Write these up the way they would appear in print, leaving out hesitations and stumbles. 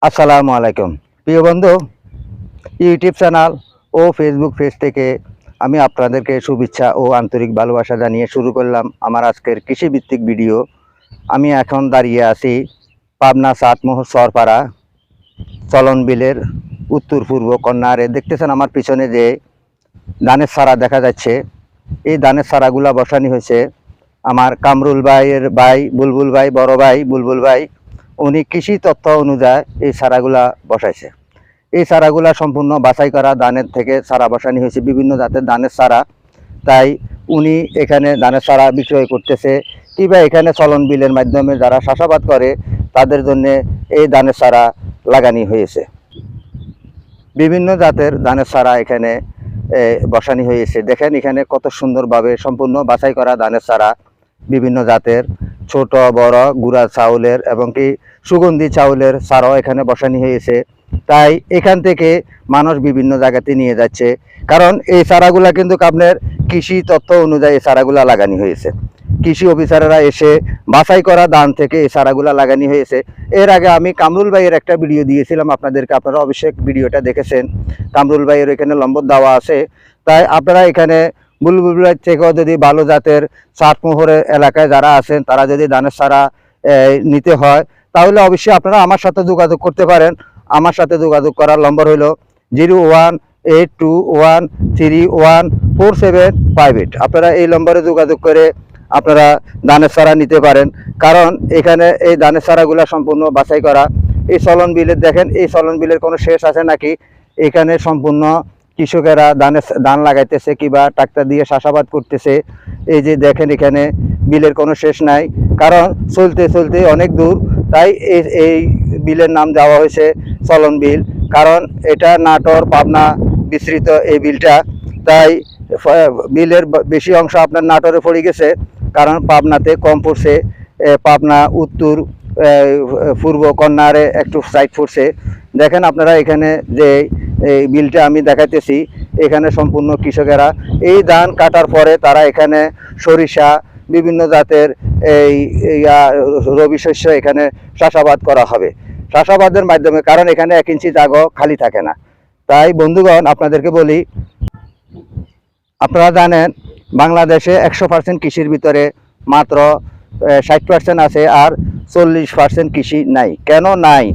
আসসালামু আলাইকুম প্রিয় বন্ধু, ইউটিউব চ্যানেল ও ফেসবুক পেজ থেকে আমি আপনাদেরকে শুভেচ্ছা ও আন্তরিক ভালোবাসা জানিয়ে শুরু করলাম আমার আজকের কৃষিভিত্তিক ভিডিও। আমি এখন দাঁড়িয়ে আছি পাবনা সাতমোহর সরপাড়া চলন বিলের উত্তর পূর্ব কর্নারে। দেখতেছেন আমার পিছনে যে ধানের চারা দেখা যাচ্ছে, এই ধানের চারাগুলা বসানি হয়েছে আমার কামরুল ভাইয়ের ভাই বুলবুল ভাই, বড় ভাই বুলবুল ভাই। উনি কৃষি তথ্য অনুযায়ী এই চারাগুলা বসাইছে। এই চারাগুলা সম্পূর্ণ বাছাই করা ধানের থেকে চারা বসানি হয়েছে, বিভিন্ন জাতের ধানের চারা। তাই উনি এখানে ধানের চারা বিক্রয় করতেছে, কিংবা এখানে চলন বিলের মাধ্যমে যারা চাষাবাদ করে তাদের জন্য এই ধানের চারা লাগানি হয়েছে। বিভিন্ন জাতের ধানের চারা এখানে বসানি হয়েছে। দেখেন এখানে কত সুন্দরভাবে সম্পূর্ণ বাছাই করা ধানের চারা, বিভিন্ন জাতের ছোট বড় গুঁড়া চাউলের এবং কি সুগন্ধি চাউলের চারাও এখানে বসানি হয়েছে। তাই এখান থেকে মানুষ বিভিন্ন জায়গাতে নিয়ে যাচ্ছে, কারণ এই চারাগুলা কিন্তু আপনার কৃষি তথ্য অনুযায়ী এই চারাগুলা লাগানি হয়েছে। কৃষি অফিসাররা এসে বাছাই করা ধান থেকে এই চারাগুলা লাগানি হয়েছে। এর আগে আমি কামরুল ভাইয়ের একটা ভিডিও দিয়েছিলাম আপনাদেরকে, আপনারা অবশ্যই ভিডিওটা দেখেছেন। কামরুল ভাইয়ের এখানে নম্বর দেওয়া আছে। তাই আপনারা এখানে বুলবুল ভাই থেকেও যদি ভালো জাতের সাতমোহরের এলাকায় যারা আছেন তারা যদি ধানের চারা নিতে হয় তাহলে অবশ্যই আপনারা আমার সাথে যোগাযোগ করতে পারেন। আমার সাথে যোগাযোগ করার নম্বর হলো 0182131475। আপনারা এই নম্বরে যোগাযোগ করে আপনারা ধানের চারা নিতে পারেন, কারণ এখানে এই ধানের চারাগুলো সম্পূর্ণ বাছাই করা। এই চলন বিলের দেখেন, এই চলন বিলের কোনো শেষ আছে নাকি? এখানে সম্পূর্ণ কৃষকেরা ধান লাগাইতেছে কিংবা ট্রাক্টর দিয়ে চাষাবাদ করতেছে। এই যে দেখেন এখানে বিলের কোনো শেষ নাই, কারণ চলতে চলতে অনেক দূর। তাই এই বিলের নাম দেওয়া হয়েছে চলন বিল, কারণ এটা নাটোর পাবনা বিস্তৃত এই বিলটা। তাই বিলের বেশি অংশ আপনার নাটোরে পড়ে গেছে, কারণ পাবনাতে কম পড়ছে। পাবনা উত্তর পূর্ব কর্নারে একটু সাইড পড়ছে। দেখেন আপনারা এখানে যে এই বিলটা আমি দেখাইতেছি, এখানে সম্পূর্ণ কৃষকেরা এই ধান কাটার পরে তারা এখানে সরিষা বিভিন্ন জাতের এই রবি শস্য এখানে চাষাবাদ করা হবে চাষাবাদের মাধ্যমে, কারণ এখানে 1 ইঞ্চি জায়গা খালি থাকে না। তাই বন্ধুগণ আপনাদেরকে বলি, আপনারা জানেন বাংলাদেশে 100% কৃষির ভিতরে মাত্র 60% আছে, আর 40% কৃষি নাই। কেন নাই?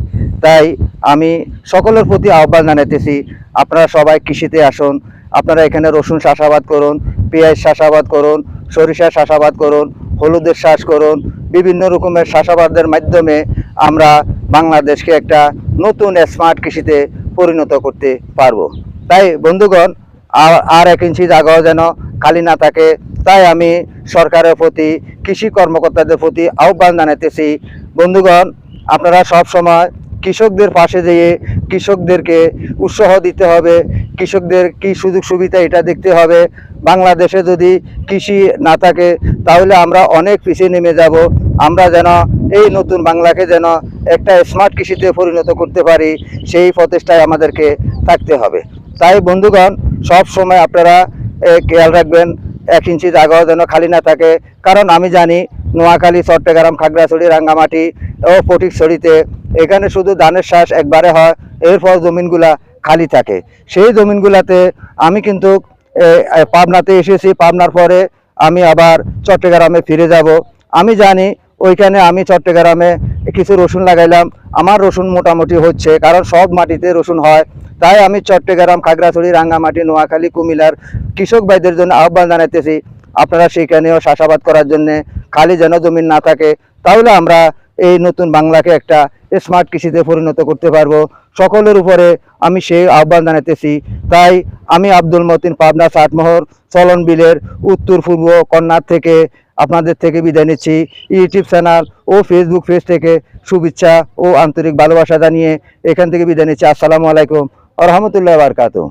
তাই আমি সকলের প্রতি আহ্বান জানাইতেছি, আপনারা সবাই কৃষিতে আসুন। আপনারা এখানে রসুন চাষাবাদ করুন, পেঁয়াজ চাষাবাদ করুন, সরিষা চাষাবাদ করুন, হলুদের চাষ করুন। বিভিন্ন রকমের চাষাবাদের মাধ্যমে আমরা বাংলাদেশকে একটা নতুন স্মার্ট কৃষিতে পরিণত করতে পারবো। তাই বন্ধুগণ, আর 1 ইঞ্চি জায়গাও যেন খালি না থাকে। তাই আমি সরকারের প্রতি, কৃষি কর্মকর্তাদের প্রতি আহ্বান জানাইতেছি, বন্ধুগণ আপনারা সব সময় কৃষকদের পাশে যেয়ে কৃষকদেরকে উৎসাহ দিতে হবে। কৃষকদের কি সুযোগ সুবিধা এটা দেখতে হবে। বাংলাদেশে যদি কৃষি না থাকে তাহলে আমরা অনেক পিছিয়ে নেমে যাব। আমরা যেন এই নতুন বাংলাকে যেন একটা স্মার্ট কৃষিতে পরিণত করতে পারি, সেই প্রচেষ্টায় আমাদেরকে থাকতে হবে। তাই বন্ধুগণ সব সময় আপনারা খেয়াল রাখবেন 1 ইঞ্চি জায়গাও যেন খালি না থাকে, কারণ আমি জানি নোয়াখালী, চট্টগ্রাম, খাগড়াছড়ি, রাঙ্গামাটি ও ফটিকছড়িতে এখানে শুধু ধানের চাষ একবারে হয়, এরপর জমিনগুলা খালি থাকে। সেই জমিনগুলাতে আমি কিন্তু পাবনাতে এসেছি, পাবনার পরে আমি আবার চট্টগ্রামে ফিরে যাব। আমি জানি ওইখানে আমি চট্টগ্রামে কিছু রসুন লাগাইলাম, আমার রসুন মোটামুটি হচ্ছে, কারণ সব মাটিতে রসুন হয়। তাই আমি চট্টগ্রাম, খাগড়াছড়ি, রাঙ্গামাটি, নোয়াখালী, কুমিল্লার কৃষক ভাইদের জন্য আহ্বান জানাইতেছি, আপনারা সেখানেও চাষাবাদ করার জন্য খালি যেন জমিন না থাকে। তাহলে আমরা এই নতুন বাংলাকে একটা স্মার্ট কৃষিতে পরিণত করতে পারবো। সকলের উপরে আমি সেই আহ্বান জানাইতেছি। তাই আমি আব্দুল মতিন, পাবনা সাতমোহর চলন বিলের উত্তর পূর্ব কর্নার থেকে আপনাদের থেকে বিদায় নিচ্ছি। ইউটিউব চ্যানেল ও ফেসবুক পেজ থেকে শুভেচ্ছা ও আন্তরিক ভালোবাসা জানিয়ে এখান থেকে বিদায় নিচ্ছি। আসসালামু আলাইকুম ওয়া রাহমাতুল্লাহি ওয়া বারাকাতুহু।